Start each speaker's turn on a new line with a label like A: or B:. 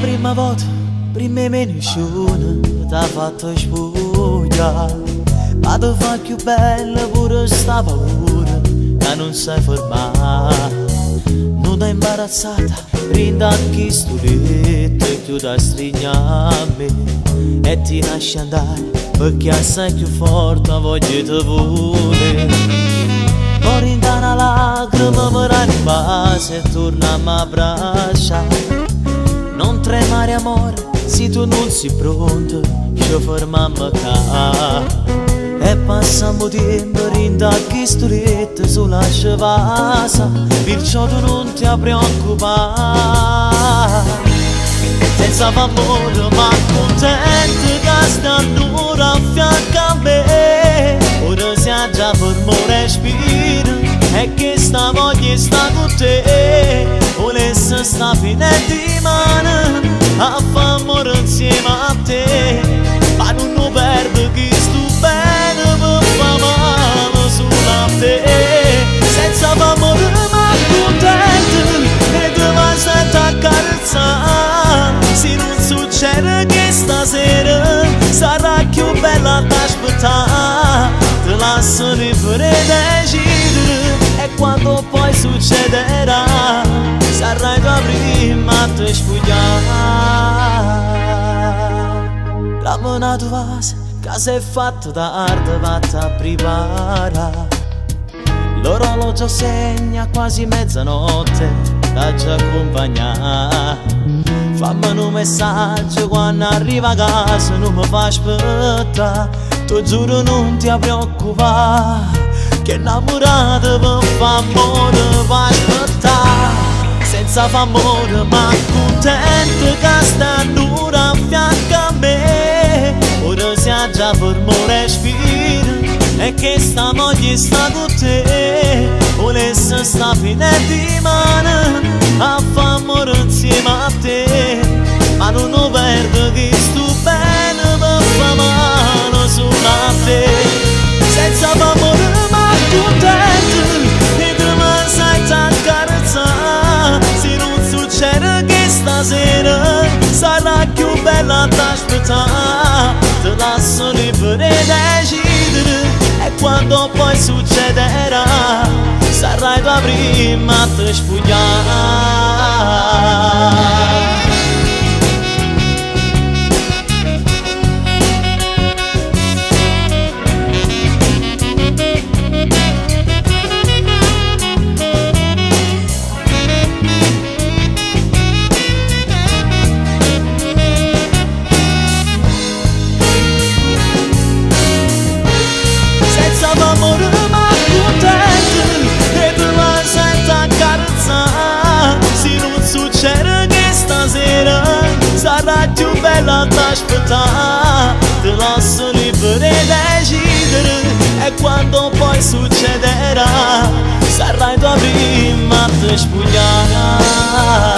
A: prima volta, prima menzione, t'ha fatto spugliare. Ma ti fa più bella pure sta paura, che non sai fermare. Non t'hai imbarazzata, rinda chi studetta e tu da strigname. E ti lasci andare, perché assai più forte voglio te vuole. Poi rinda una lacrima per arrivare e torniamo a abbracciare. Non tremare amore, se tu non sei pronto, ci fermiamo qua. E passiamo tempo rinda chi stretta sulla scevasa, perciò tu non ti preoccupare. Senza amore ma contento che sta ancora a fianco a me. Ora sia già per mo respiro e che sta voglia sta con te. Volesse sta fine di mano a fa amore insieme a te. Ma non perdo chi sto bene per fa male solo a te. Senza amore ma contento e te va sempre a carezzare. Se non succede che stasera sarà più bella da aspettare. Te lascio libera e decidere e quando poi succederà sarai tu prima a te sfogliare. Ramona tua vase, casa è fatta tardi, vatti a preparare. L'orologio segna quasi mezzanotte, da già accompagnare. Fammi un messaggio quando arriva a casa, non mi fa aspettare. Tu giuro non ti preoccupare, che innamorata per fa amore va aspettare. Senza fa amore ma contento che sta dura a fianco a me. Ora sia già per mo respiro e che sta moglie sta con te. Volesse sta fine di mano a fa amore insieme a te. Ma non lo perdo che sto bene per fa male solo a te. Senza amore ma contento e te ma sai t'accarezzare. Se non succede che stasera sarà più bella da aspettare. Te lascio libera e decidere e quando poi succederà sarai tu prima a te sfogliare. Sarà più bella da aspettare. Te lascio libera e decidere e quando poi succederà sarai tu prima a te sfogliare.